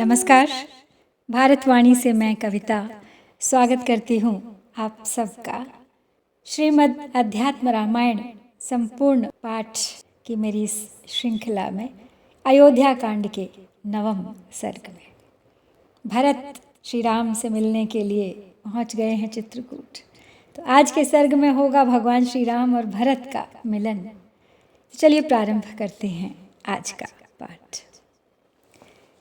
नमस्कार। भारतवाणी से मैं कविता स्वागत करती हूँ आप सबका श्रीमद् अध्यात्म रामायण संपूर्ण पाठ की मेरी इस श्रृंखला में अयोध्या कांड के 9वें सर्ग में। भरत श्री राम से मिलने के लिए पहुँच गए हैं चित्रकूट। तो आज के सर्ग में होगा भगवान श्री राम और भरत का मिलन। चलिए प्रारंभ करते हैं आज का पाठ।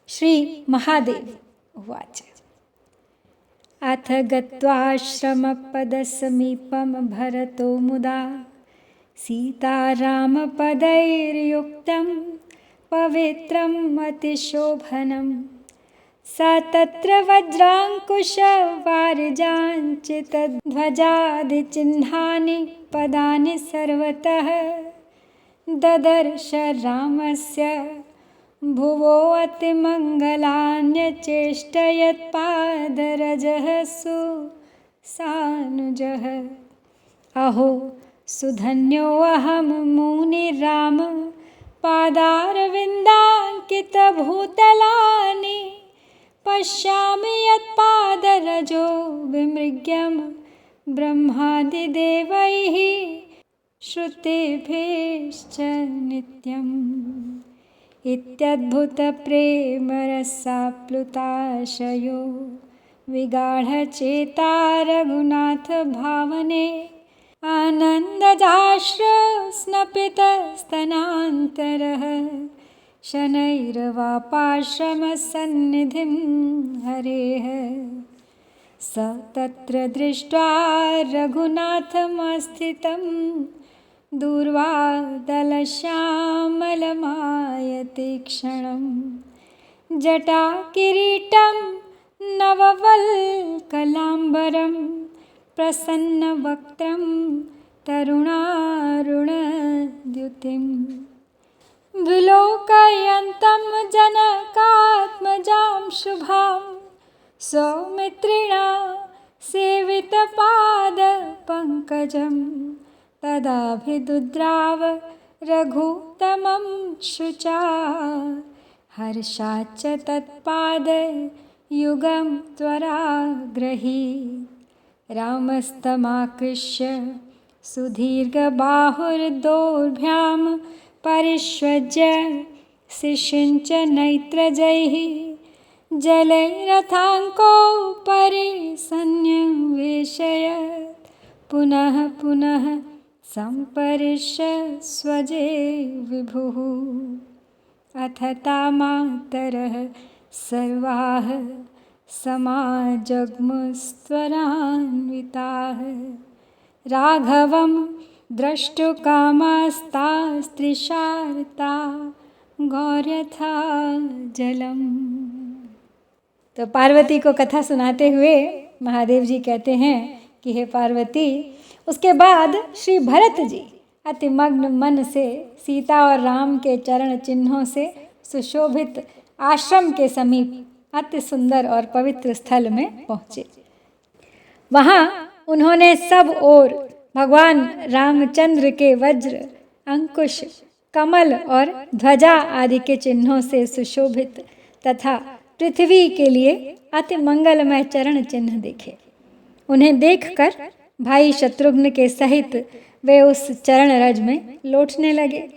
श्री महादेव उवाच। अथ गत्वाश्रमपदसमीपं भरतो मुदा सीतारामपदैर्युक्तं पवित्रम् अतिशोभनं स तत्र वज्राङ्कुशवारिजाञ्चितध्वजादिचिह्नानि पदानि सर्वतः ददर्श रामस्य भुवो अतिमङ्गलान्यचेष्टयत्पादरजः सुसानुजः। अहो सुधन्योऽहं मुनिराम पादारविन्दाङ्कितभूतलानि पश्यामि यत्पादरजो विमृग्यं ब्रह्मादिदेवैः श्रुतिभिश्च नित्यम्। इत्यद्भुतप्रेमरसाप्लुताशयो विगाढचेता रघुनाथ भावने आनन्दजाश्रुस्नपितस्तनान्तरः शनैर्वापाश्रमसन्निधिं हरेः। स तत्र दृष्ट्वा रघुनाथमस्थितं दूर्वादलश्यामलमायतीक्ष्णं जटाकिरीटं नववल्कलाम्बरं प्रसन्नवक्त्रं तरुणारुणद्युतिं विलोकयन्तं जनकात्मजां शुभां सौमित्रिणा सेवितपादपङ्कजं तदाभिदुद्राव रघुत्तमं शुचा हर्षाच्च तत्पादयुगं त्वराग्रहीत्। रामस्तमाकृष्य सुदीर्घबाहुर्दोर्भ्यां परिष्वज्य शिशिञ्च नैत्रजैः जलैरथाङ्कोपरि सन्निवेशयत् पुनः पुनः सम्परिष्य स्वजे विभुः। अथ तामातरः सर्वाः समाजग्मुस्त्वरान्विताः राघवं द्रष्टुकामास्तास्त्रिशार्ता गौर्यथा जलम्। तो पार्वती को कथा सुनाते हुए महादेव जी कहते हैं कि हे पार्वती, उसके बाद श्री भरत जी अतिमग्न मन से सीता और राम के चरण चिन्हों से सुशोभित आश्रम के समीप अति सुंदर और पवित्र स्थल में पहुँचे। वहाँ उन्होंने सब ओर भगवान रामचंद्र के वज्र, अंकुश, कमल और ध्वजा आदि के चिन्हों से सुशोभित तथा पृथ्वी के लिए अति मंगलमय चरण चिन्ह देखे। उन्हें देखकर भाई शत्रुघ्न के सहित वे उस चरण रज में लौटने लगे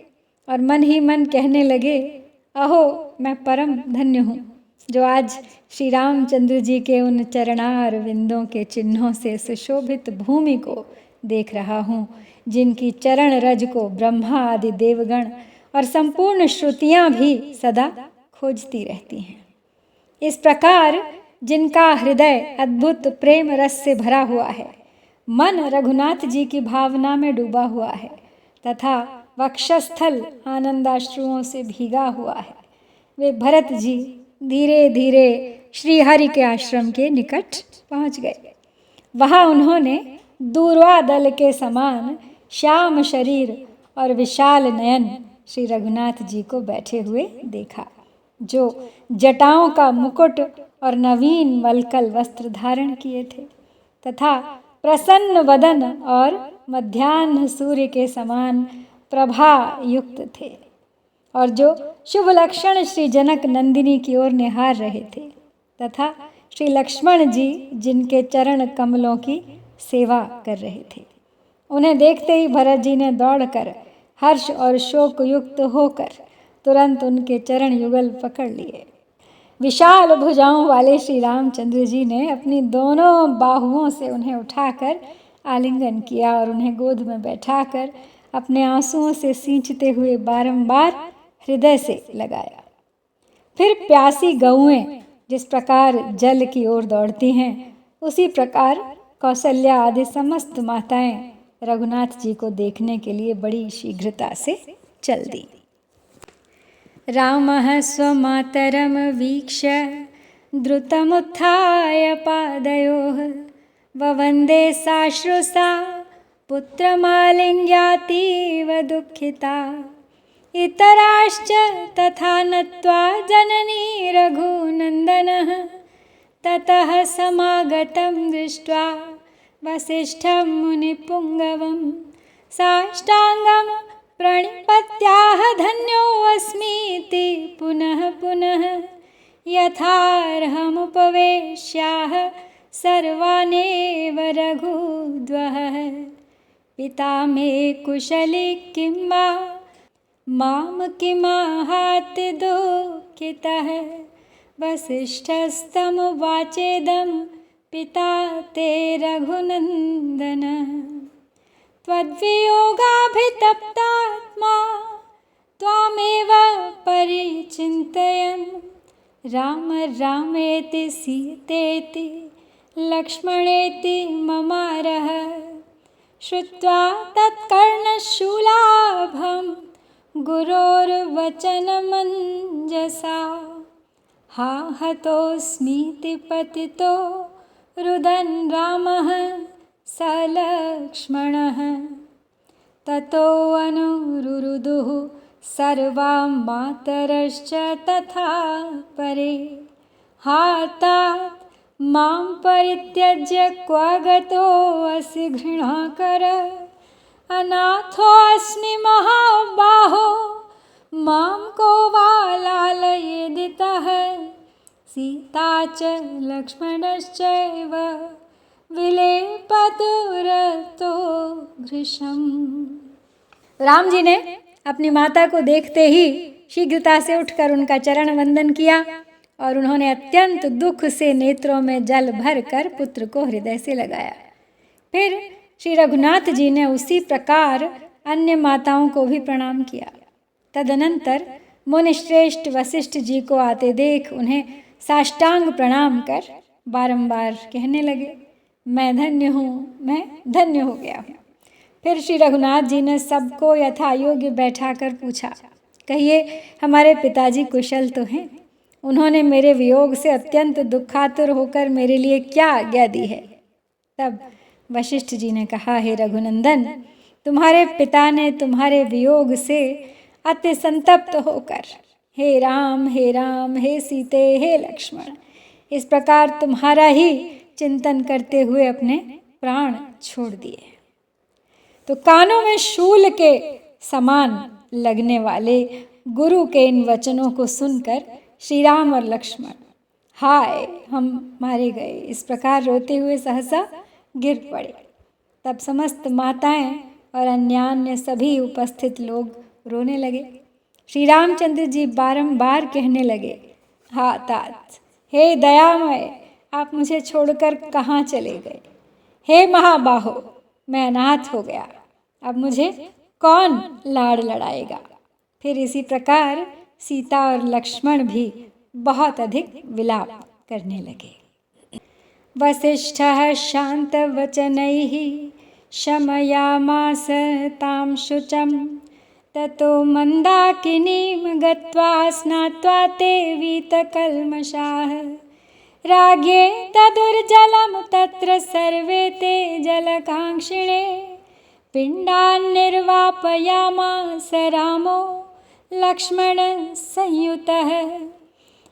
और मन ही मन कहने लगे, अहो मैं परम धन्य हूँ जो आज श्री रामचंद्र जी के उन चरणार विंदों के चिन्हों से सुशोभित भूमि को देख रहा हूँ, जिनकी चरण रज को ब्रह्मा आदि देवगण और संपूर्ण श्रुतियाँ भी सदा खोजती रहती हैं। इस प्रकार जिनका हृदय अद्भुत प्रेम रस से भरा हुआ है, मन रघुनाथ जी की भावना में डूबा हुआ है तथा वक्षस्थल आनंदाश्रुओं से भीगा हुआ है, वे भरत जी धीरे धीरे श्री हरि के आश्रम के निकट पहुंच गए। वहां उन्होंने दूर्वा दल के समान श्याम शरीर और विशाल नयन श्री रघुनाथ जी को बैठे हुए देखा, जो जटाओं का मुकुट और नवीन वल्कल वस्त्र धारण किए थे तथा प्रसन्न वदन और मध्याह्न सूर्य के समान प्रभा युक्त थे और जो शुभ लक्षण श्री जनक नंदिनी की ओर निहार रहे थे, तथा श्री लक्ष्मण जी जिनके चरण कमलों की सेवा कर रहे थे। उन्हें देखते ही भरत जी ने दौड़कर हर्ष और शोक युक्त होकर तुरंत उनके चरण युगल पकड़ लिए। विशाल भुजाओं वाले श्री रामचंद्र जी ने अपनी दोनों बाहुओं से उन्हें उठाकर आलिंगन किया और उन्हें गोद में बैठाकर अपने आंसुओं से सींचते हुए बारंबार हृदय से लगाया। फिर प्यासी गौएं जिस प्रकार जल की ओर दौड़ती हैं, उसी प्रकार कौशल्या आदि समस्त माताएं रघुनाथ जी को देखने के लिए बड़ी शीघ्रता से चल दी। रामः स्वमातरं वीक्ष्य द्रुतमुत्थाय पादयोः ववन्दे साश्रुसा पुत्रमालिङ्ग्यातीव दुःखिता। इतराश्च तथा नत्वा जननी रघुनन्दनः ततः समागतं दृष्ट्वा वसिष्ठं मुनिपुङ्गवं साष्टाङ्गं प्रणिपत्याह धन्योऽस्मीति पुनः पुनः यथार्हमुपवेश्याह सर्वानेव रघुद्वः। पिता मे कुशली किं वा मां किमाहाति दुःखितः। वसिष्ठस्तमुवाचेदं पिता ते रघुनन्दन। त्वद्वियोगाभितप्तात्मा त्वामेव परिचिन्तयन् राम रामेति सीतेति लक्ष्मणेति ममारः। श्रुत्वा तत्कर्णशूलाभं गुरोर्वचनमञ्जसा हा हतोऽस्मीति पतितो रुदन् रामः स लक्ष्मणः। ततो अनुरुरुदुः सर्वा मातरश्च तथा परे। हा तात मां परित्यज्य क्व गतोऽसि घृणाकर। अनाथोऽस्मि महाबाहो मां को वा लालयेदितः। सीता च लक्ष्मणश्चैव विलेपतुरतो घृशम। राम जी ने अपनी माता को देखते ही शीघ्रता से उठकर उनका चरण वंदन किया और उन्होंने अत्यंत दुख से नेत्रों में जल भर कर पुत्र को हृदय से लगाया। फिर श्री रघुनाथ जी ने उसी प्रकार अन्य माताओं को भी प्रणाम किया। तदनंतर मुनिश्रेष्ठ वशिष्ठ जी को आते देख उन्हें साष्टांग प्रणाम कर बारंबार कहने लगे, मैं धन्य हूँ, मैं धन्य हो गया हूँ। फिर श्री रघुनाथ जी ने सबको यथा योग्य बैठाकर पूछा, कहिए हमारे पिताजी कुशल तो हैं? उन्होंने मेरे वियोग से अत्यंत दुखातुर होकर मेरे लिए क्या आज्ञा दी है? तब वशिष्ठ जी ने कहा, हे रघुनंदन, तुम्हारे पिता ने तुम्हारे वियोग से अति संतप्त होकर हे राम हे सीते हे लक्ष्मण इस प्रकार तुम्हारा ही चिंतन करते हुए अपने प्राण छोड़ दिए। तो कानों में शूल के समान लगने वाले गुरु के इन वचनों को सुनकर श्री राम और लक्ष्मण हाय हम मारे गए इस प्रकार रोते हुए सहसा गिर पड़े। तब समस्त माताएं और अन्यान्य सभी उपस्थित लोग रोने लगे। श्री रामचंद्र जी बारंबार कहने लगे, हा तात, हे दयामय, आप मुझे छोड़कर कहाँ चले गए? हे महाबाहो, मैं अनाथ हो गया, अब मुझे कौन लाड़ लड़ाएगा? फिर इसी प्रकार सीता और लक्ष्मण भी बहुत अधिक विलाप करने लगे। वसिष्ठः शान्तवचनैः शमयामास तां शुचं ततो मन्दाकिनीं गत्वा स्नात्वा ते वीतकल्मषाः। राज्ञे तदुर्जलं तत्र सर्वे ते जलकाङ्क्षिणे पिण्डान्निर्वापयामास रामो लक्ष्मणसंयुतः।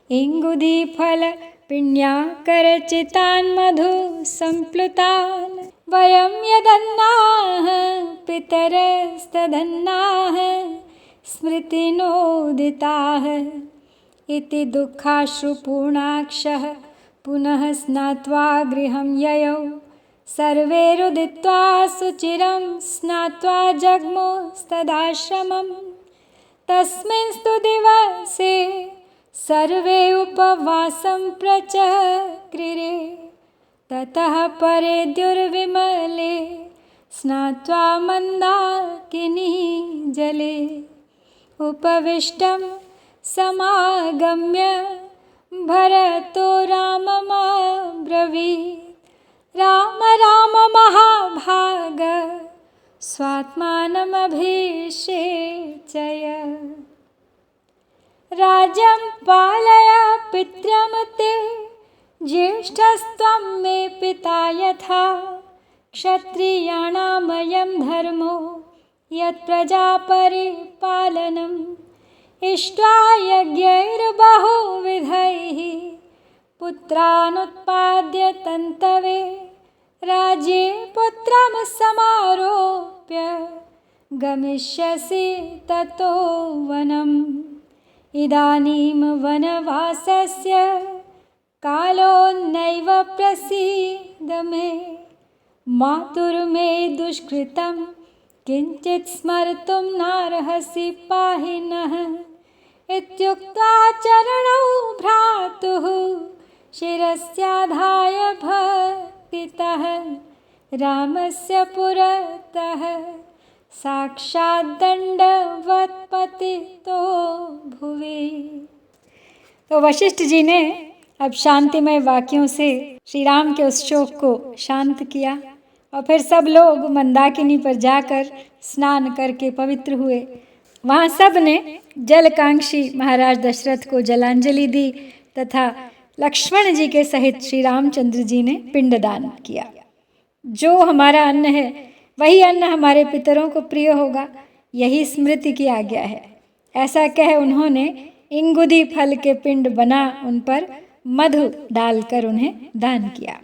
इंगुदीफलपिण्याकरचितान् मधु सम्प्लुतान् वयं यदन्नाः पितरस्तदन्नाः स्मृतिनोदिताः इति दुःखाश्रुपूर्णाक्षः पुनः स्नात्वा गृहं ययौ सर्वैरुदित्वा सुचिरं स्नात्वा जग्मुस्तदाश्रमम् तस्मिंस्तु दिवसे सर्वे उपवासं प्रचक्रिरे ततः परे द्युर्विमले स्नात्वा मन्दाकिनी जले उपविष्टं समागम्य भरतो राममब्रवीत् राम राम महाभाग स्वात्मानमभिषेचय राज्यं पालय पितरं ते ज्येष्ठस्त्वं मे पिता यथा क्षत्रियाणामयं धर्मो यत्प्रजापरिपालनम् इष्ट्वा यज्ञैर्बहुविधैः पुत्रानुत्पाद्य तन्तवे राज्ये पुत्रं समारोप्य गमिष्यसि ततो वनम् इदानीं वनवासस्य कालो नैव प्रसीद मे मातुर्मे दुष्कृतं किञ्चित् स्मर्तुं नार्हसि पाहि नः इत्युक्त्वा चरणौ भ्रातुः शिरस्याधाय भक्तितः रामस्य पुरतः साक्षात् दंडवत् पतितो भुवि। तो वशिष्ठ जी ने अब शांतिमय वाक्यों से श्री राम के उस शोक को शांत किया और फिर सब लोग मंदाकिनी पर जाकर स्नान करके पवित्र हुए। वहाँ सब ने जलकांक्षी महाराज दशरथ को जलांजलि दी तथा लक्ष्मण जी के सहित श्री रामचंद्र जी ने पिंडदान किया। जो हमारा अन्न है वही अन्न हमारे पितरों को प्रिय होगा, यही स्मृति की आज्ञा है। ऐसा कह उन्होंने इंगुदी फल के पिंड बना उन पर मधु डालकर उन्हें दान किया।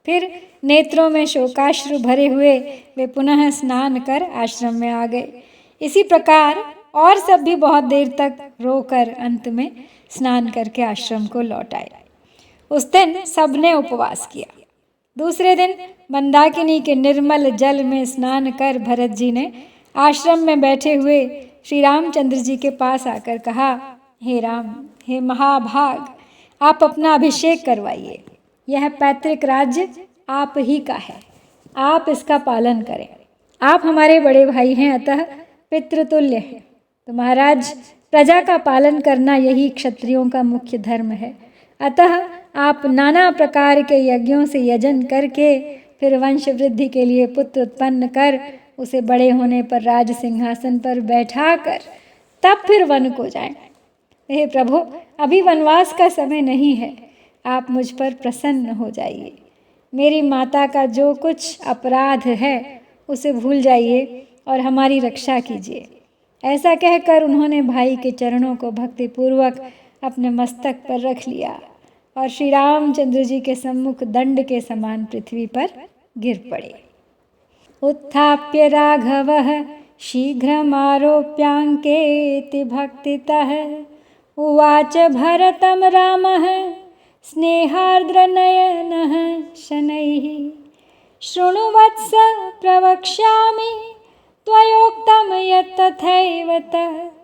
फिर नेत्रों में शोकाश्रु भरे हुए वे पुनः स्नान कर आश्रम में आ गए। इसी प्रकार और सब भी बहुत देर तक रोकर अंत में स्नान करके आश्रम को लौट आए। उस दिन सबने उपवास किया। दूसरे दिन मंदाकिनी के निर्मल जल में स्नान कर भरत जी ने आश्रम में बैठे हुए श्री रामचंद्र जी के पास आकर कहा, हे राम, हे महाभाग, आप अपना अभिषेक करवाइए। यह पैतृक राज्य आप ही का है, आप इसका पालन करें। आप हमारे बड़े भाई हैं, अतः पितृतुल्य हैं। तो महाराज, प्रजा का पालन करना यही क्षत्रियों का मुख्य धर्म है। अतः आप नाना प्रकार के यज्ञों से यजन करके फिर वंश वृद्धि के लिए पुत्र उत्पन्न कर उसे बड़े होने पर राज सिंहासन पर बैठाकर तब फिर वन को जाएं। हे प्रभु, अभी वनवास का समय नहीं है, आप मुझ पर प्रसन्न हो जाइए। मेरी माता का जो कुछ अपराध है उसे भूल जाइए और हमारी रक्षा कीजिए। ऐसा कहकर उन्होंने भाई के चरणों को भक्तिपूर्वक अपने मस्तक पर रख लिया और श्री रामचंद्र जी के सम्मुख दंड के समान पृथ्वी पर गिर पड़े। उत्थाप्य राघवः शीघ्रमारोप्याङ्केति भक्तितः उवाच भरतं रामः स्नेहार्द्रनयनः शनैः शृणु वत्स प्रवक्ष्यामि त्वयोक्तं यत् तथैव तत्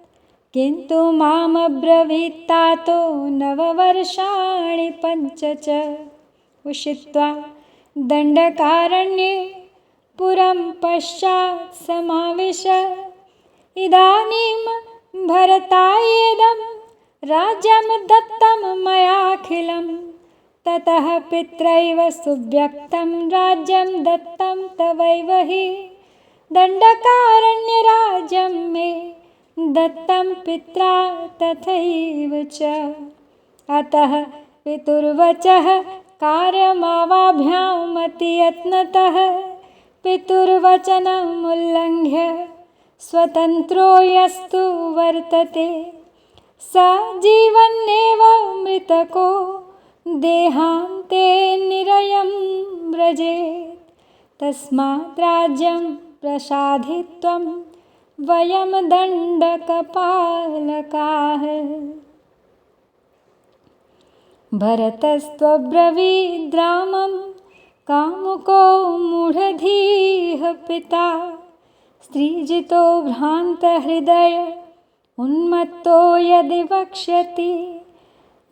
किन्तु मामब्रवीत्तातो नववर्षाणि पञ्च च उषित्वा दण्डकारण्ये पुरं पश्चात् समाविश इदानीं भरतायेदं राज्यं दत्तं मयाखिलं ततः पित्रैव सुव्यक्तं राज्यं दत्तं तवैव हि दण्डकारण्यराज्यं मे दत्तं पित्रा तथैव च अतः पितुर्वचः कार्यमावाभ्यामतियत्नतः पितुर्वचनमुल्लङ्घ्य स्वतन्त्रो यस्तु वर्तते स जीवन्नेव मृतको देहान्ते निरयं व्रजेत् तस्मात् राज्यं प्रसाधित्वं वयं दण्डकपालकाः। भरतस्त्वब्रवीद् रामं कामुको मूढधीः पिता। स्त्रीजितो भ्रान्तहृदय उन्मत्तो यदि वक्ष्यति।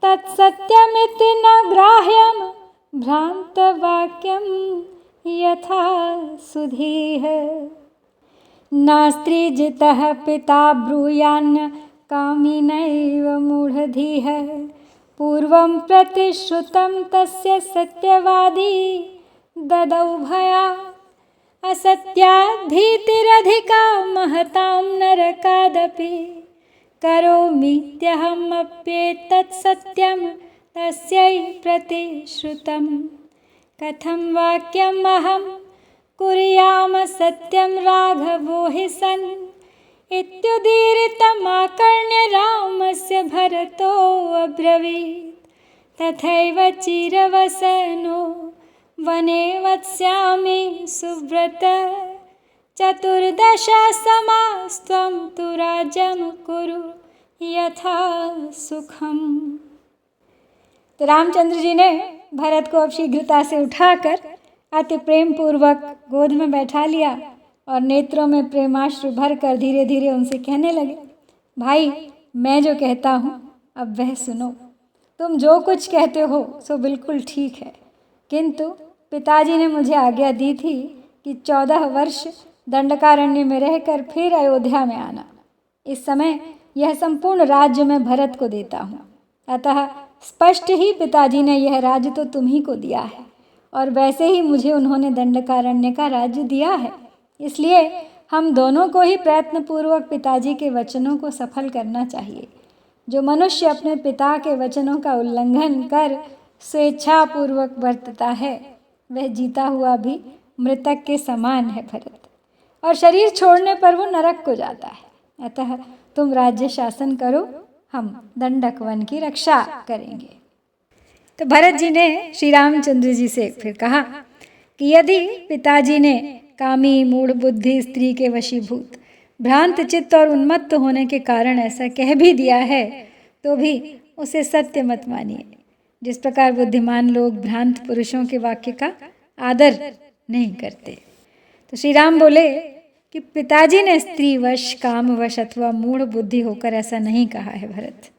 तत्सत्यमिति न ग्राह्यं भ्रान्तवाक्यं यथा सुधीः। नास्त्रीजितः पिता ब्रूयान्न कामिनैव मूढधीः। पूर्वं प्रतिश्रुतं तस्य सत्यवादी ददौ भयात्। असत्यात् भीतिरधिका महतां नरकादपि। करोमीत्यहमप्येतत् सत्यं तस्यै प्रतिश्रुतं। कथं वाक्यमहं कुर्याम सत्यं राघवो हि सन्। इत्युदीरितमाकर्ण्य रामस्य भरतो अब्रवीत्। तथैव चिरवसनो वने वत्स्यामि सुव्रत। 14 समास्त्वं तु राज्यं कुरु यथा सुखम। तो रामचंद्र जी ने भरत को अब शीघ्रता से उठाकर अति प्रेम पूर्वक गोद में बैठा लिया और नेत्रों में प्रेमाश्रु भरकर धीरे धीरे उनसे कहने लगे, भाई मैं जो कहता हूँ अब वह सुनो। तुम जो कुछ कहते हो सो बिल्कुल ठीक है, किंतु पिताजी ने मुझे आज्ञा दी थी कि 14 वर्ष दंडकारण्य में रहकर फिर अयोध्या में आना। इस समय यह संपूर्ण राज्य मैं भरत को देता हूँ, अतः स्पष्ट ही पिताजी ने यह राज्य तो तुम्ही को दिया है और वैसे ही मुझे उन्होंने दंडकारण्य का राज्य दिया है। इसलिए हम दोनों को ही प्रयत्नपूर्वक पिताजी के वचनों को सफल करना चाहिए। जो मनुष्य अपने पिता के वचनों का उल्लंघन कर स्वेच्छापूर्वक बरतता है वह जीता हुआ भी मृतक के समान है भरत, और शरीर छोड़ने पर वो नरक को जाता है। अतः तुम राज्य शासन करो, हम दंडक वन की रक्षा करेंगे। तो भरत जी ने श्री रामचंद्र जी से फिर कहा कि यदि पिताजी ने कामी मूढ़ बुद्धि स्त्री के वशीभूत भ्रांत चित्त और उन्मत्त होने के कारण ऐसा कह भी दिया है तो भी उसे सत्य मत मानिए। जिस प्रकार बुद्धिमान लोग भ्रांत पुरुषों के वाक्य का आदर नहीं करते। तो श्री राम बोले कि पिताजी ने स्त्रीवश कामवश अथवा मूढ़ बुद्धि होकर ऐसा नहीं कहा है भरत,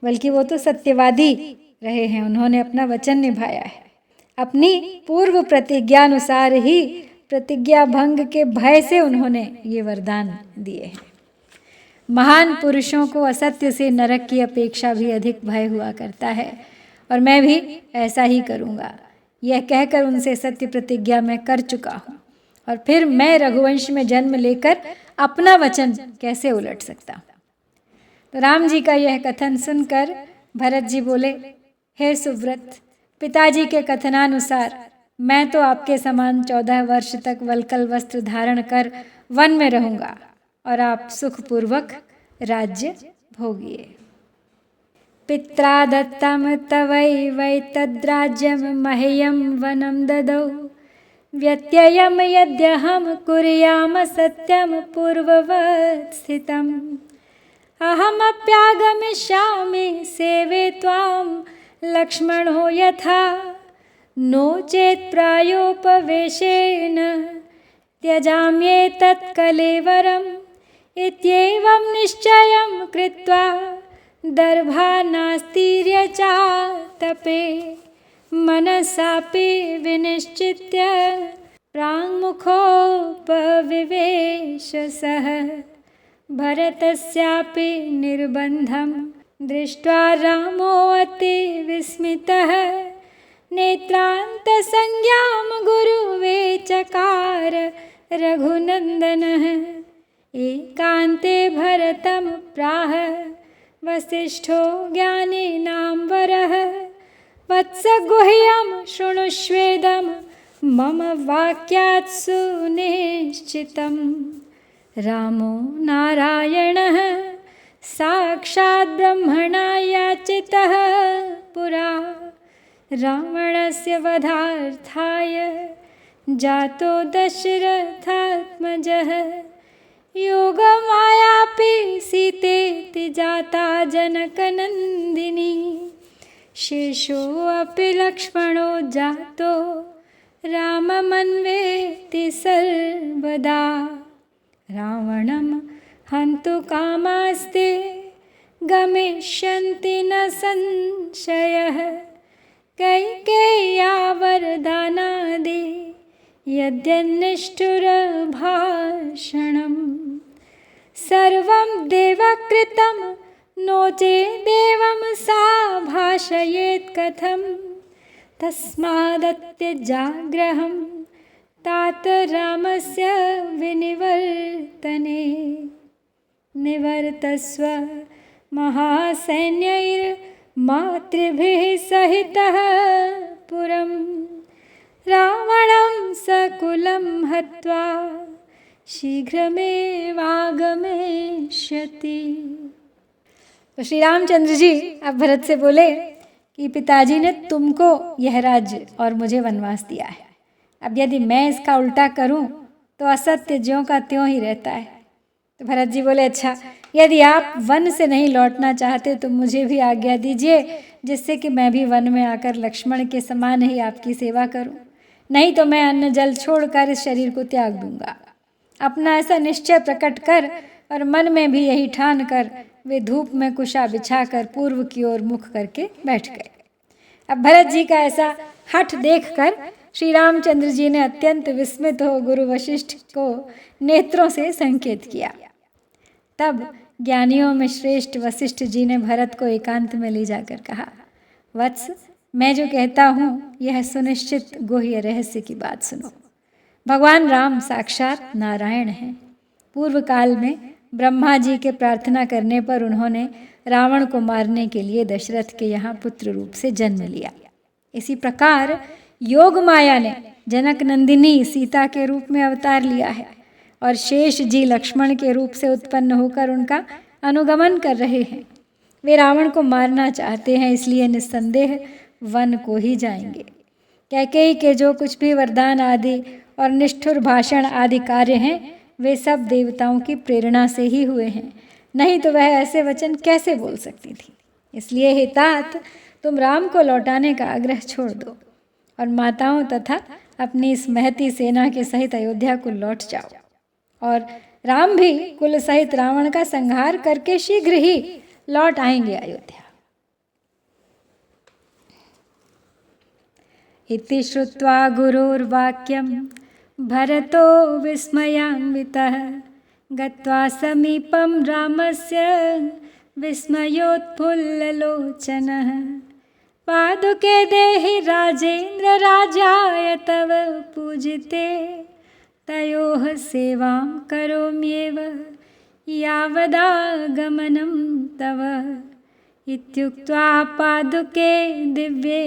बल्कि वो तो सत्यवादी रहे हैं। उन्होंने अपना वचन निभाया है। अपनी पूर्व प्रतिज्ञा अनुसार ही प्रतिज्ञा भंग के भय से उन्होंने ये वरदान दिए हैं। महान पुरुषों को असत्य से नरक की अपेक्षा भी अधिक भय हुआ करता है और मैं भी ऐसा ही करूँगा, यह कहकर उनसे सत्य प्रतिज्ञा मैं कर चुका हूँ और फिर मैं रघुवंश में जन्म लेकर अपना वचन कैसे उलट सकता हूँ। तो राम जी का यह कथन सुनकर भरत जी बोले, हे सुव्रत, पिताजी के कथनानुसार मैं तो आपके समान 14 वर्ष तक वल्कल वस्त्र धारण कर वन में रहूँगा और आप सुखपूर्वक राज्य भोगिए। पित्रा दत्तं तवैवैतद्राज्यं मह्यं वनं ददौ। व्यत्ययं यद्यहं कुर्याम सत्यं पूर्ववत् स्थितम्। अहमप्यागमिष्यामि सेवे त्वां लक्ष्मणो यथा। नो चेत् प्रायोपवेशेन त्यजाम्येतत् कलेवरम्। इत्येवं निश्चयं कृत्वा दर्भानास्तीर्यचातपे। मनसापि विनिश्चित्य प्राङ्मुखोपविवेश सः। भरतस्यापि निर्बन्धं दृष्ट्वा रामो अति विस्मितः। नेत्रान्तसंज्ञां गुरुवे चकार रघुनन्दनः। एकान्ते भरतं प्राह वसिष्ठो ज्ञानिनां वरः। वत्स गुह्यं शृणुष्वेदं मम वाक्यात् सुनिश्चितं। रामो नारायणः साक्षात् ब्रह्मणा याचितः पुरा। रावणस्य वधार्थाय जातो दशरथात्मजः। योगमायापि सीतेति जाता जनकनन्दिनी शेषोऽपि लक्ष्मणो जातो राममन्वेति सर्वदा रावणं हन्तु कामास्ते गमिष्यन्ति न संशयः कैकेय्या वरदानादि यद्यन्निष्ठुरभाषणम् सर्वं देवकृतं नो चेदेवं सा भाषयेत् कथं तस्मादत्यजाग्रहं तात रामस्य विनिवर्तने निवर्तस्व महासैन्यैर्मातृभिः सहितः पुरं रावणं सकुलं हत्वा शीघ्रमेवागमिष्यति। तो श्री रामचंद्र जी अब भरत से बोले कि पिताजी ने तुमको यह राज्य और मुझे वनवास दिया है, अब यदि मैं इसका उल्टा करूं तो असत्य ज्यों का त्यों ही रहता है। तो भरत जी बोले अच्छा, यदि आप वन से नहीं लौटना चाहते तो मुझे भी आज्ञा दीजिए, जिससे कि मैं भी वन में आकर लक्ष्मण के समान ही आपकी सेवा करूं, नहीं तो मैं अन्न जल छोड़कर इस शरीर को त्याग दूंगा। अपना ऐसा निश्चय प्रकट कर और मन में भी यही ठान कर वे धूप में कुशा बिछाकर पूर्व की ओर मुख करके बैठ गए। अब भरत जी का ऐसा हठ देखकर श्री रामचंद्र जी ने अत्यंत विस्मित हो गुरु वशिष्ठ को नेत्रों से संकेत किया। तब ज्ञानियों में श्रेष्ठ वशिष्ठ जी ने भरत को एकांत में ले जाकर कहा, वत्स, मैं जो कहता हूँ यह सुनिश्चित गुह्य रहस्य की बात सुनो। भगवान राम साक्षात नारायण हैं। पूर्व काल में ब्रह्मा जी के प्रार्थना करने पर उन्होंने रावण को मारने के लिए दशरथ के यहाँ पुत्र रूप से जन्म लिया। इसी प्रकार योग माया ने जनक नंदिनी सीता के रूप में अवतार लिया है और शेष जी लक्ष्मण के रूप से उत्पन्न होकर उनका अनुगमन कर रहे हैं। वे रावण को मारना चाहते हैं, इसलिए निस्संदेह वन को ही जाएंगे। कैकेयी के जो कुछ भी वरदान आदि और निष्ठुर भाषण आदि कार्य हैं वे सब देवताओं की प्रेरणा से ही हुए हैं, नहीं तो वह ऐसे वचन कैसे बोल सकती थी। इसलिए हे तात, तुम राम को लौटाने का आग्रह छोड़ दो और माताओं तथा अपनी इस महती सेना के सहित अयोध्या को लौट जाओ, और राम भी कुल सहित रावण का संहार करके शीघ्र ही लौट आएंगे अयोध्या। इति श्रुत्वा गुरुर्वाक्यं भरतो विस्मयान्वितः गत्वा समीपं रामस्य विस्मयोत्फुल्ललोचनः पादुके देहि राजेन्द्र राजाय तव पूजिते तयोः सेवां करोम्येव यावदागमनं तव इत्युक्त्वा पादुके दिव्ये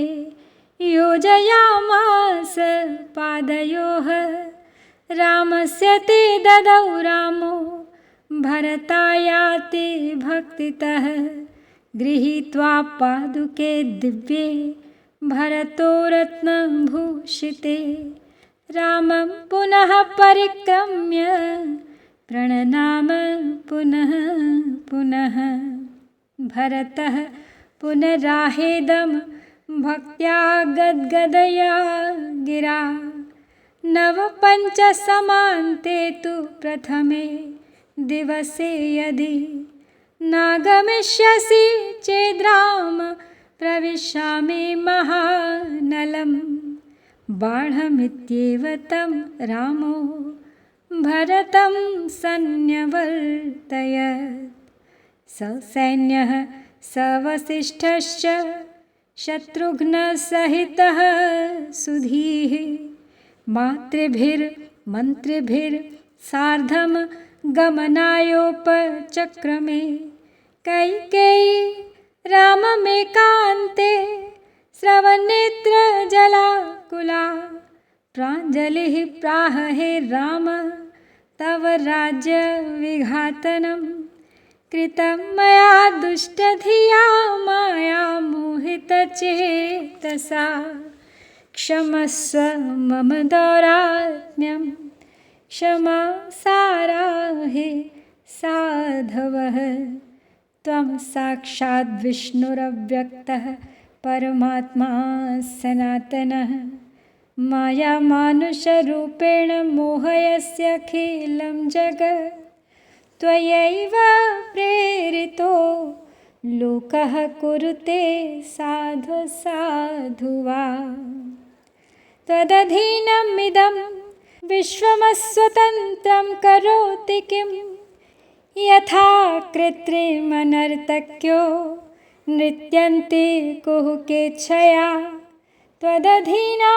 योजयामास पादयोः रामस्य ते ददौ रामो भरतायाति भक्तितः गृहीत्वा पादुके दिव्ये भरतो रत्नभूषिते रामं पुनः परिक्रम्य प्रणनाम पुनः पुनः भरतः पुनराहेदं भक्त्या गद्गदया गिरा नवपञ्चसमान्ते तु प्रथमे दिवसे यदि नागमिष्यसि चेद्राम प्रविशामि महानलं बाणमित्येव तं रामो भरतं सन्न्यवर्तयत् ससैन्यः सवसिष्ठश्च शत्रुघ्नसहितः सुधीः मातृभिर्मन्त्रिभिर्सार्धं गमनायोपचक्रमे कैकेयी राममेकान्ते स्रवनेत्रजलाकुला प्राञ्जलिः प्राह हे राम तव राज्यविघातनं कृतं मया दुष्टधिया माया मोहितचेतसा क्षमस्व मम दौरात्म्यं क्षमा सारा हे साधवः त्वं साक्षाद् विष्णुरव्यक्तः परमात्मा सनातनः माया मानुषरूपेण मोहयस्यखिलं जगत् त्वयैव प्रेरितो लोकः कुरुते साधु साधु वा त्वदधीनमिदं विश्वमस्वतन्त्रं करोति किं यथा कृत्रिमनर्तक्यो नृत्यन्ते कुहकेच्छया त्वदधीना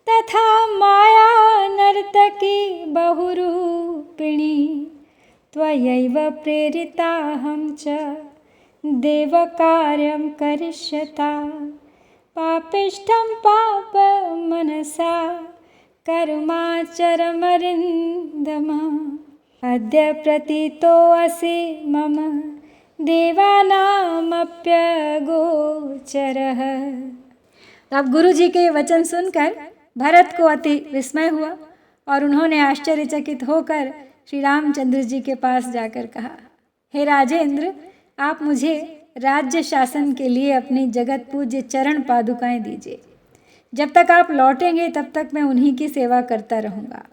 तथा माया नर्तकी बहुरूपिणी त्वयैव प्रेरिताहं च देवकार्यं करिष्यता पापिष्ठं पापमनसा कर्माचरमरिन्दम अद्य प्रतीतोऽसि मम देवानामप्यगोचरः। अब गुरु जी के वचन सुनकर भरत को अति विस्मय हुआ और उन्होंने आश्चर्यचकित होकर श्री रामचंद्र जी के पास जाकर कहा, हे राजेंद्र, आप मुझे राज्य शासन के लिए अपनी जगत पूज्य चरण पादुकाएं दीजिए। जब तक आप लौटेंगे तब तक मैं उन्हीं की सेवा करता रहूँगा।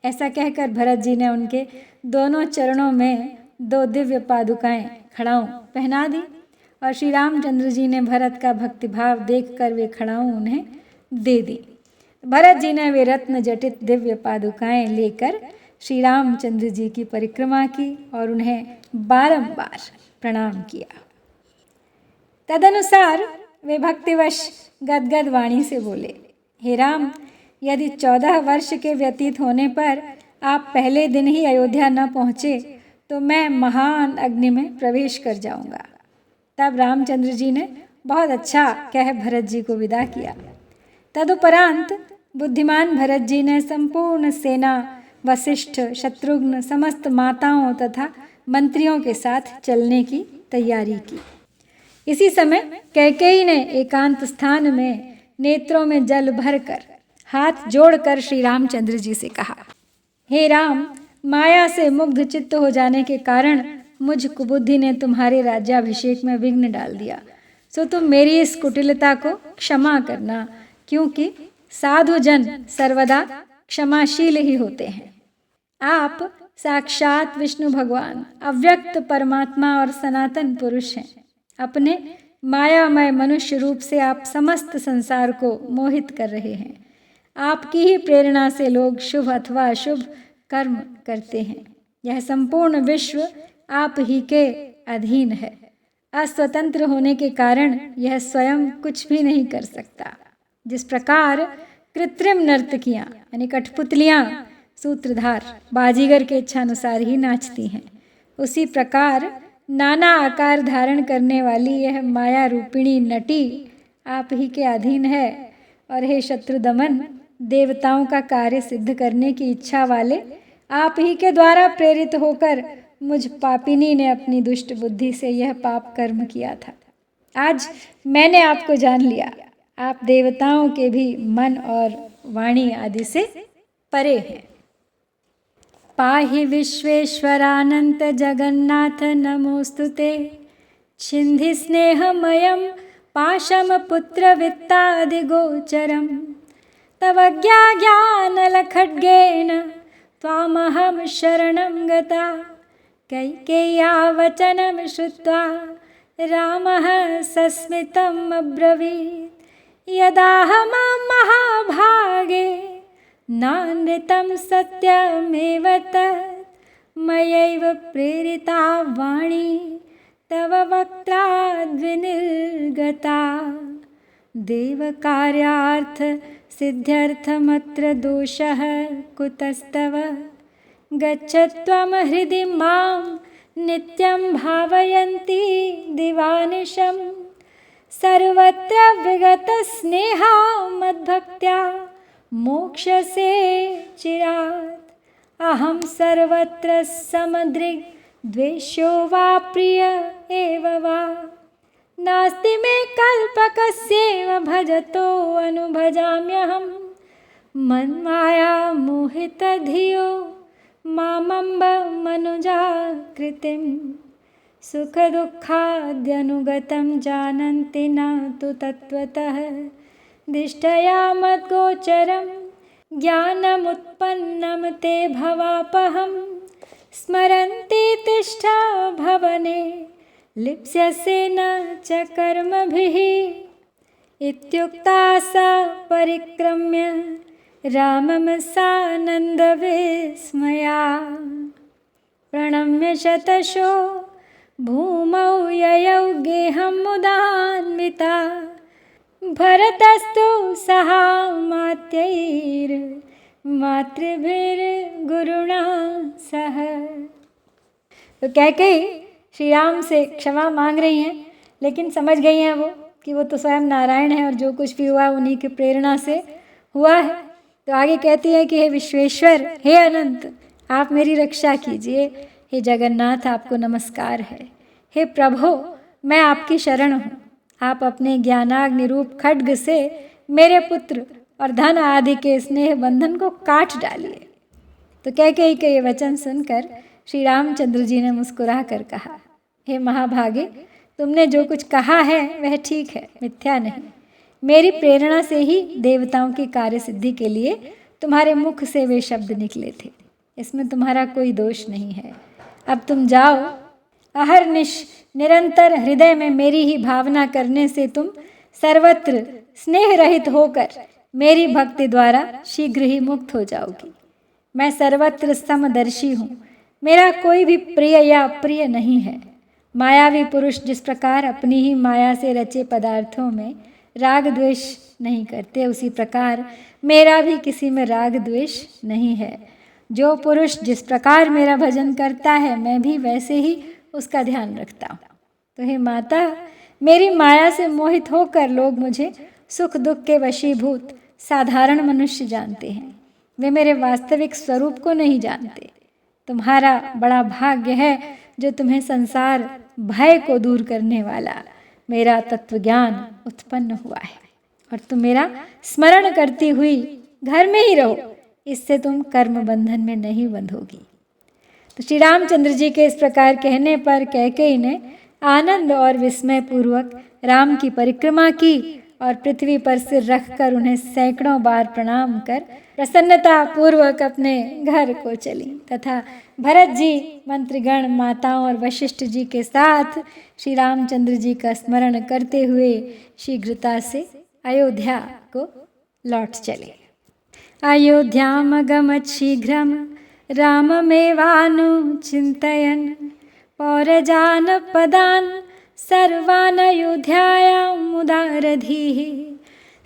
ऐसा कहकर भरत जी ने उनके दोनों चरणों में 2 दिव्य पादुकाएं खड़ाऊं पहना दी और श्री रामचंद्र जी ने भरत का भक्तिभाव देखकर वे खड़ाऊं उन्हें दे दी। भरत जी ने वे रत्न जटित दिव्य पादुकाएं लेकर श्री रामचंद्र जी की परिक्रमा की और उन्हें बारंबार प्रणाम किया। तदनुसार वे भक्तिवश गदगद वाणी से बोले, हे राम, यदि 14 वर्ष के व्यतीत होने पर आप पहले दिन ही अयोध्या न पहुँचे तो मैं महान अग्नि में प्रवेश कर जाऊंगा। तब रामचंद्र जी ने बहुत अच्छा कह भरत जी को विदा किया। तदुपरांत बुद्धिमान भरत जी ने संपूर्ण सेना, वशिष्ठ, शत्रुघ्न, समस्त माताओं तथा मंत्रियों के साथ चलने की तैयारी की। इसी समय कैकेयी ने एकांत स्थान में नेत्रों में जल भरकर हाथ जोड़कर श्री रामचंद्र जी से कहा, हे राम, माया से मुग्ध चित्त हो जाने के कारण मुझ कुबुद्धि ने तुम्हारे राज्याभिषेक में विघ्न डाल दिया, सो तुम मेरी इस कुटिलता को क्षमा करना, क्योंकि साधुजन सर्वदा क्षमाशील ही होते हैं। आप साक्षात विष्णु भगवान, अव्यक्त परमात्मा और सनातन पुरुष हैं। अपने मायामय मनुष्य रूप से आप समस्त संसार को मोहित कर रहे हैं। आपकी ही प्रेरणा से लोग शुभ अथवा अशुभ कर्म करते हैं। यह संपूर्ण विश्व आप ही के अधीन है। अस्वतंत्र होने के कारण यह स्वयं कुछ भी नहीं कर सकता। जिस प्रकार कृत्रिम नर्तकियाँ यानी कठपुतलियाँ, सूत्रधार, बाजीगर के इच्छानुसार ही नाचती हैं, उसी प्रकार नाना आकार धारण करने वाली यह माया रूपिणी नटी आप ही के अधीन है। और हे शत्रुदमन, देवताओं का कार्य सिद्ध करने की इच्छा वाले आप ही के द्वारा प्रेरित होकर मुझ पापिनी ने अपनी दुष्ट बुद्धि से यह पाप कर्म किया था। आज मैंने आपको जान लिया। आप देवताओं के भी मन और वाणी आदि से परे हैं। पाहि विश्वेश्वरानंत जगन्नाथ नमोस्तुते, छिन्धि स्नेहमयं पाशम पुत्र वित्तादिगोचरं, तव ज्ञानलखड्गेन त्वामहं शरणं गता। कैकेय्या वचनं श्रुत्वा रामः सस्मितम् अब्रवीत्, यदाहमं महाभागे नानृतं सत्यमेव तत्, मयैव प्रेरिता वाणी तव वक्त्राद्विनिर्गता। देवकार्यार्थ सिद्ध्यर्थमत्र दोषः कुतस्तव, गच्छ त्वं हृदि मां नित्यं भावयन्ती दिवानिशं। सर्वत्र विगतस्नेहा मद्भक्त्या मोक्षसे चिरात्, अहं सर्वत्र समदृग्द्वेष्यो वा प्रिय एव वा। नास्ति मे कल्पकस्यैव भजतो अनुभजाम्यहं, मन्माया मोहितधियो मामम्ब मनुजाकृतिं सुखदुःखाद्यनुगतं जानन्ति न तु तत्त्वतः दिष्टया मद्गोचरं ज्ञानमुत्पन्नं ते भवापहं स्मरन्ति तिष्ठा भवने लिप्स्यसे न च कर्मभिः इत्युक्ता सा परिक्रम्य रामं सानन्दविस्मया प्रणम्य शतशो भूमौ ययौ गेहं मुदान्विता भरतस्तु सहामात्यैर्मातृभिर्गुरुणा सह। तो कैकेयी श्री राम से क्षमा मांग रही हैं, लेकिन समझ गई हैं वो कि वो तो स्वयं नारायण है और जो कुछ भी हुआ उन्हीं की प्रेरणा से हुआ है। तो आगे कहती है कि हे विश्वेश्वर, हे अनंत, आप मेरी रक्षा कीजिए। हे जगन्नाथ, आपको नमस्कार है। हे प्रभो, मैं आपकी शरण हूँ। आप अपने ज्ञानाग्नि रूप खड्ग से मेरे पुत्र और धन आदि के स्नेह बंधन को काट डालिए। तो कैकेयी के ये वचन सुनकर श्री रामचंद्र जी ने मुस्कुरा कर कहा, हे महाभागे, तुमने जो कुछ कहा है वह ठीक है, मिथ्या नहीं। मेरी प्रेरणा से ही देवताओं की कार्य सिद्धि के लिए तुम्हारे मुख से वे शब्द निकले थे, इसमें तुम्हारा कोई दोष नहीं है। अब तुम जाओ। अहर्निश निरंतर हृदय में मेरी ही भावना करने से तुम सर्वत्र स्नेह रहित होकर मेरी भक्ति द्वारा शीघ्र ही मुक्त हो जाओगी। मैं सर्वत्र समदर्शी हूँ, मेरा कोई भी प्रिय या अप्रिय नहीं है। मायावी पुरुष जिस प्रकार अपनी ही माया से रचे पदार्थों में राग द्वेष नहीं करते, उसी प्रकार मेरा भी किसी में राग द्वेष नहीं है। जो पुरुष जिस प्रकार मेरा भजन करता है, मैं भी वैसे ही उसका ध्यान रखता हूँ। तो हे माता, मेरी माया से मोहित होकर लोग मुझे सुख दुख के वशीभूत साधारण मनुष्य जानते हैं, वे मेरे वास्तविक स्वरूप को नहीं जानते। तुम्हारा बड़ा भाग्य है जो तुम्हें संसार भय को दूर करने वाला मेरा तत्वज्ञान उत्पन्न हुआ है, और तुम मेरा स्मरण करती हुई घर में ही रहो, इससे तुम कर्म बंधन में नहीं बंधोगी। तो श्री रामचंद्र जी के इस प्रकार कहने पर कैकेयी ने आनंद और विस्मय पूर्वक राम की परिक्रमा की और पृथ्वी पर सिर रखकर उन्हें सैकड़ों बार प्रणाम कर प्रसन्नता पूर्वक अपने घर को चली तथा भरत जी, मंत्रीगण, माताओं और वशिष्ठ जी के साथ श्री रामचंद्र जी का स्मरण करते हुए शीघ्रता से अयोध्या को लौट चले। अयोध्यामगमत् शीघ्रं राममेवानुचिन्तयन् पौरजान् पदान् सर्वान् अयोध्यायां मुदारधीः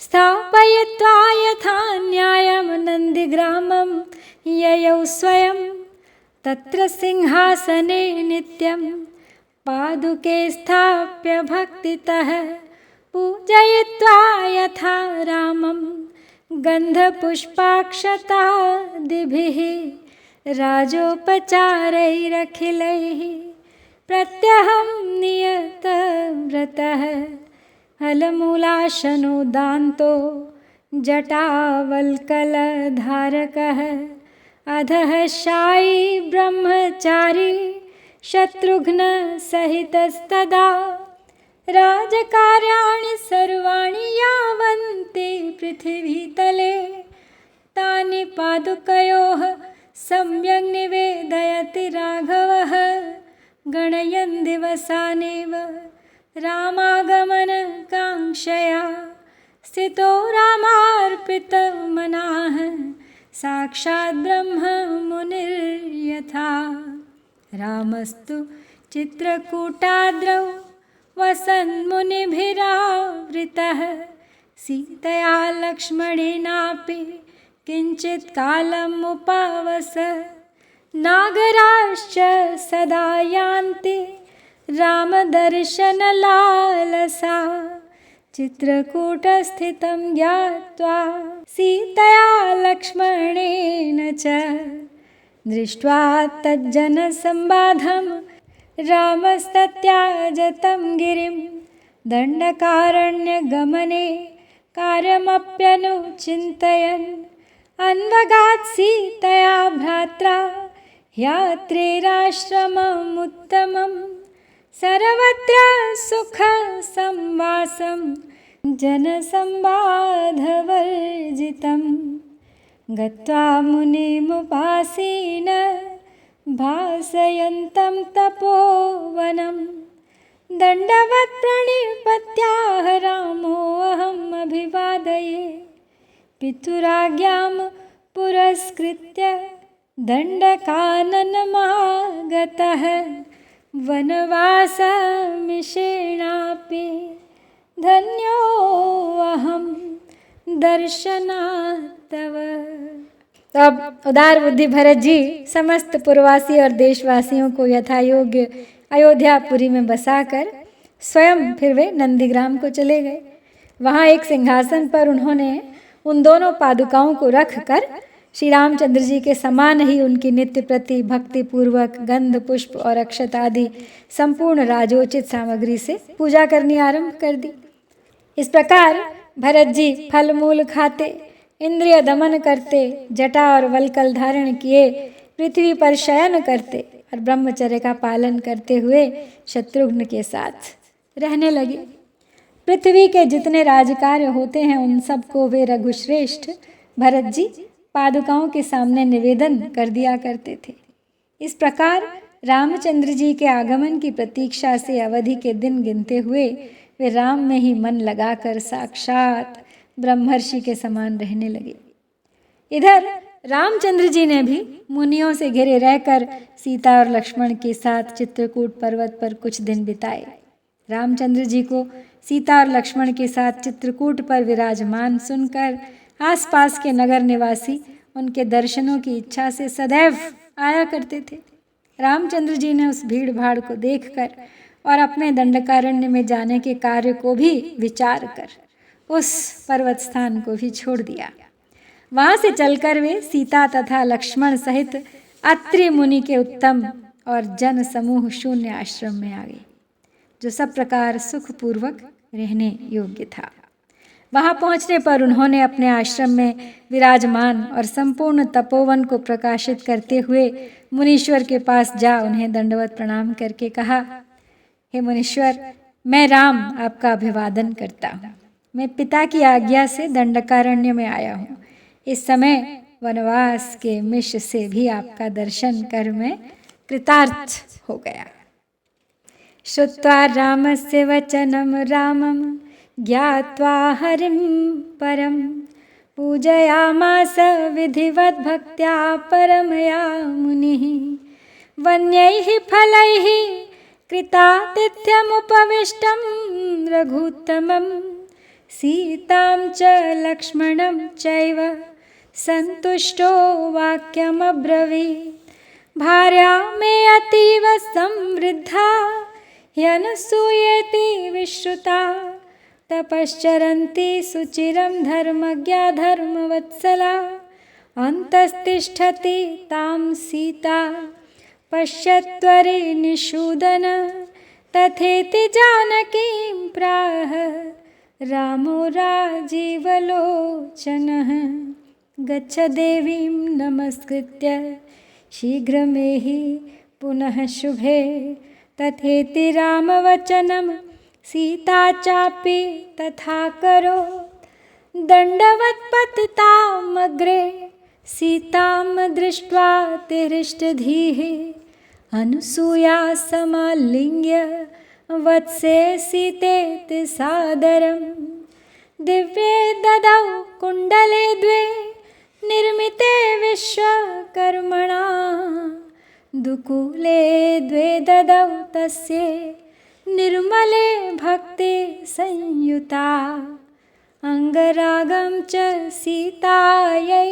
स्थापयित्वा यथा न्यायं नन्दिग्रामं ययौ स्वयं तत्र सिंहासने नित्यं पादुके स्थाप्य भक्तितः पूजयित्वा यथा रामं गन्धपुष्पाक्षतादिभिः राजोपचारैरखिलैः प्रत्यहं नियतव्रतः फलमूलाशनोदान्तो जटावल्कलधारकः अधः शायी ब्रह्मचारी शत्रुघ्नसहितस्तदा राजकार्याणि सर्वाणि यावन्ति पृथिवीतले तानि पादुकयोः सम्यक् निवेदयति राघवः गणयन् दिवसानेव रामागमनकाङ्क्षया स्थितो रामार्पितमनाः साक्षात् ब्रह्ममुनिर्यथा रामस्तु चित्रकूटाद्रौ वसन्मुनिभिरावृतः सीतया लक्ष्मणेनापि किञ्चित् कालम् उपावस नागराश्च सदा यान्ति रामदर्शनलालसा चित्रकूटस्थितं ज्ञात्वा सीतया लक्ष्मणेन च दृष्ट्वा तज्जनसम्बाधं रामस्तत्याजतं गिरिं दण्डकारण्यगमने कार्यमप्यनुचिन्तयन् अन्वगात् सीतया भ्रात्रा यात्रेराश्रममुत्तमं सर्वत्र सुखसंवासं जनसंबाधवर्जितं गत्वा मुनिमुपासीन भासयन्तं तपोवनं दण्डवत् प्रणिपत्याह रामोऽहम् अभिवादये पितुराज्ञां पुरस्कृत्य दण्डकाननमागतः वनवासमिषेणापि धन्योऽहं दर्शनात् तव। तो अब उदार बुद्धि भरत जी समस्त पुरवासी और देशवासियों को यथायोग्य अयोध्यापुरी में बसाकर स्वयं फिर वे नंदीग्राम को चले गए। वहाँ एक सिंहासन पर उन्होंने उन दोनों पादुकाओं को रख कर श्री रामचंद्र जी के समान ही उनकी नित्य प्रति भक्ति पूर्वक गंध पुष्प और अक्षत आदि संपूर्ण राजोचित सामग्री से पूजा करनी आरंभ कर दी। इस प्रकार भरत जी फल मूल खाते, इंद्रिय दमन करते, जटा और वल्कल धारण किए, पृथ्वी पर शयन करते और ब्रह्मचर्य का पालन करते हुए शत्रुघ्न के साथ रहने लगे। पृथ्वी के जितने राजकार्य होते हैं उन सबको वे रघुश्रेष्ठ भरत जी पादुकाओं के सामने निवेदन कर दिया करते थे। इस प्रकार रामचंद्र जी के आगमन की प्रतीक्षा से अवधि के दिन गिनते हुए वे राम में ही मन लगाकर साक्षात ब्रह्मर्षि के समान रहने लगे। इधर रामचंद्र जी ने भी मुनियों से घिरे रहकर सीता और लक्ष्मण के साथ चित्रकूट पर्वत पर कुछ दिन बिताए। रामचंद्र जी को सीता और लक्ष्मण के साथ चित्रकूट पर विराजमान सुनकर आसपास के नगर निवासी उनके दर्शनों की इच्छा से सदैव आया करते थे। रामचंद्र जी ने उस भीड़ भाड़ को देखकर और अपने दंडकारण्य में जाने के कार्य को भी विचार कर उस पर्वत स्थान को भी छोड़ दिया। वहाँ से चलकर वे सीता तथा लक्ष्मण सहित अत्रि मुनि के उत्तम और जन समूह शून्य आश्रम में आ गए, जो सब प्रकार सुखपूर्वक रहने योग्य था। वहाँ पहुँचने पर उन्होंने अपने आश्रम में विराजमान और संपूर्ण तपोवन को प्रकाशित करते हुए मुनीश्वर के पास जा उन्हें दंडवत प्रणाम करके कहा, हे मुनीश्वर, मैं राम आपका अभिवादन करता हूँ। मैं पिता की आज्ञा से दंडकारण्य में आया हूँ। इस समय वनवास के मिश से भी आपका दर्शन कर मैं कृतार्थ हो गया। श्रुत्वा रामस्य वचनं रामं ज्ञात्वा हरिं परं पूजयामास विधिवत् भक्त्या परमया मुनिः वन्यैः फलैः कृतातिथ्यमुपविष्टं रघुत्तमं सीतां च लक्ष्मणं चैव सन्तुष्टो वाक्यमब्रवीत् भार्या मे अतीव संवृद्धा ह्यनसूयेति विश्रुता तपश्चरन्ति सुचिरं धर्मज्ञा धर्मवत्सला अन्तस्तिष्ठति तां सीता पश्यत्वरे निषूदन तथेति जानकीं प्राह रामो राजीवलोचनः गच्छ देवीं नमस्कृत्य शीघ्रमेहि पुनः शुभे तथेति रामवचनं सीता चापि तथा करो दण्डवत्पतितामग्रे सीतां दृष्ट्वा तिहृष्टधीः अनुसूया समालिङ्ग्य वत्से सीतेति सादरं दिव्ये ददौ कुण्डले द्वे निर्मिते विश्वकर्मणा दुकूले द्वे ददौ तस्यै निर्मले भक्ति संयुता अङ्गरागं च सीतायै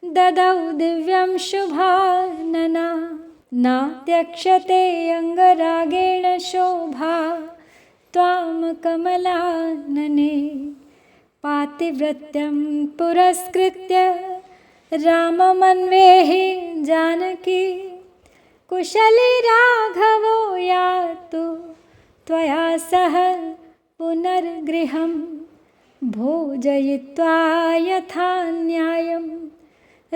ददौ दिव्यं शुभानना नात्यक्षते अङ्गरागेण शोभा त्वां कमलानने पातिव्रत्यं पुरस्कृत्य राममन्वेहि जानकी कुशली राघवो यातु त्वया सह पुनर्गृहं भोजयित्वा यथा न्यायं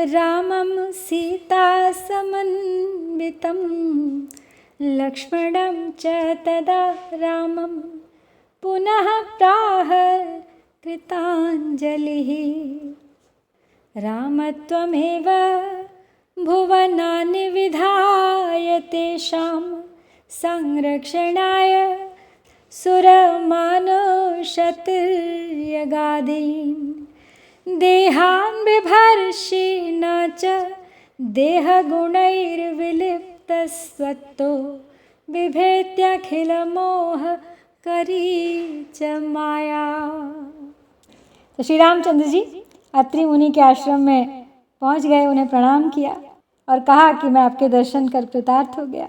रामं सीता समन्वितं लक्ष्मणं च तदा रामं पुनः प्राह कृताञ्जलिः राम त्वमेव भुवनानि विधाय तेषां संरक्षणाय सुरमानुषतिर्यगादीन् देहान् बिभर्षि न च देहगुणैर्विलिप्तस्त्वत्तो बिभेत्याखिलमोह करी च माया। तो श्री रामचंद्र जी अत्रि मुनि के आश्रम में पहुंच गए, उन्हें प्रणाम किया और कहा कि मैं आपके दर्शन कर कृतार्थ हो गया।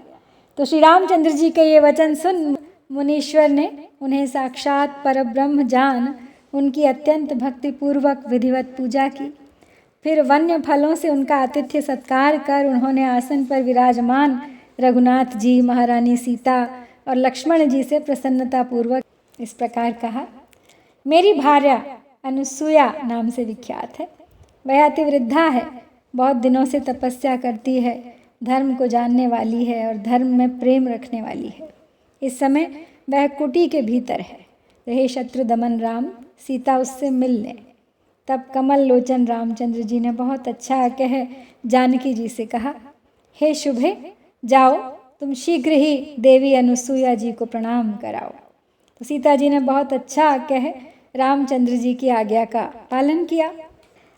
तो श्री रामचंद्र जी के ये वचन सुन मुनीश्वर ने उन्हें साक्षात परब्रह्म जान उनकी अत्यंत भक्तिपूर्वक विधिवत पूजा की। फिर वन्य फलों से उनका आतिथ्य सत्कार कर उन्होंने आसन पर विराजमान रघुनाथ जी, महारानी सीता और लक्ष्मण जी से प्रसन्नतापूर्वक इस प्रकार कहा। मेरी भार्या अनुसूया नाम से विख्यात है। वह अति वृद्धा है, बहुत दिनों से तपस्या करती है, धर्म को जानने वाली है और धर्म में प्रेम रखने वाली है। इस समय वह कुटी के भीतर है। हे शत्रु दमन राम, सीता उससे मिल ले। तब कमल लोचन रामचंद्र जी ने बहुत अच्छा कह जानकी जी से कहा, हे शुभे, जाओ तुम शीघ्र ही देवी अनुसूया जी को प्रणाम कराओ। तो सीता जी ने बहुत अच्छा कह रामचंद्र जी की आज्ञा का पालन किया।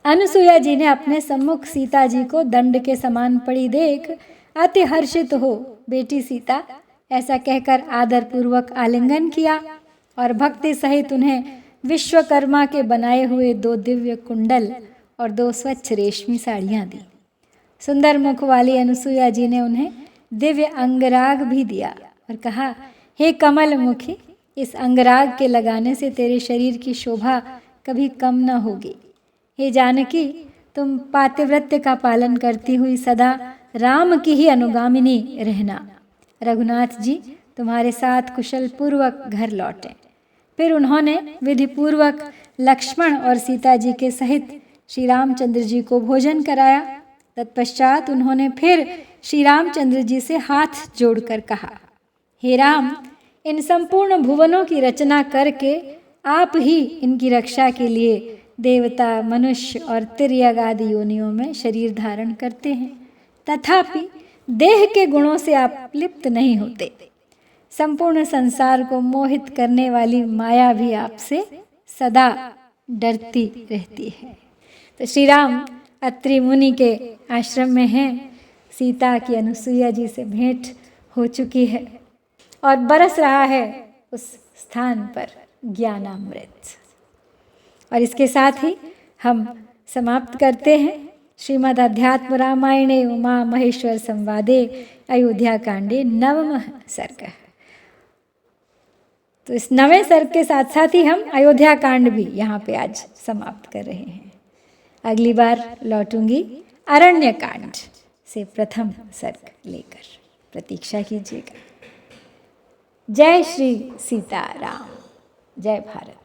अनुसूया जी ने अपने सम्मुख सीता जी को दंड के समान पड़ी देख अति हर्षित हो बेटी सीता ऐसा कहकर आदरपूर्वक आलिंगन किया और भक्ति सहित उन्हें विश्वकर्मा के बनाए हुए 2 दिव्य कुंडल और 2 स्वच्छ रेशमी साड़ियाँ दी। सुंदर मुख वाली अनुसूया जी ने उन्हें दिव्य अंगराग भी दिया और कहा, हे कमल मुखी, इस अंगराग के लगाने से तेरे शरीर की शोभा कभी कम न होगी। हे जानकी, तुम पातिव्रत्य का पालन करती हुई सदा राम की ही अनुगामिनी रहना। रघुनाथ जी तुम्हारे साथ कुशल पूर्वक घर लौटे। फिर उन्होंने विधिपूर्वक लक्ष्मण और सीता जी के सहित श्री रामचंद्र जी को भोजन कराया। तत्पश्चात उन्होंने फिर श्री रामचंद्र जी से हाथ जोड़कर कहा, हे राम, इन संपूर्ण भुवनों की रचना करके आप ही इनकी रक्षा के लिए देवता, मनुष्य और तिर्यक आदि योनियों में शरीर धारण करते हैं, तथापि देह के गुणों से आप लिप्त नहीं होते। संपूर्ण संसार को मोहित करने वाली माया भी आपसे सदा डरती रहती है। तो श्री राम अत्रि मुनि के आश्रम में हैं। सीता की अनुसूया जी से भेंट हो चुकी है और बरस रहा है उस स्थान पर ज्ञानामृत। और इसके साथ ही हम समाप्त करते हैं श्रीमद् अध्यात्म रामायणे उमा महेश्वर संवादे अयोध्या कांडे 9वां सर्ग। तो इस 9वें सर्ग के साथ साथ ही हम अयोध्या कांड भी यहाँ पे आज समाप्त कर रहे हैं। अगली बार लौटूंगी अरण्य कांड से प्रथम सर्ग लेकर, प्रतीक्षा कीजिएगा। जय श्री सीताराम, जय भारत।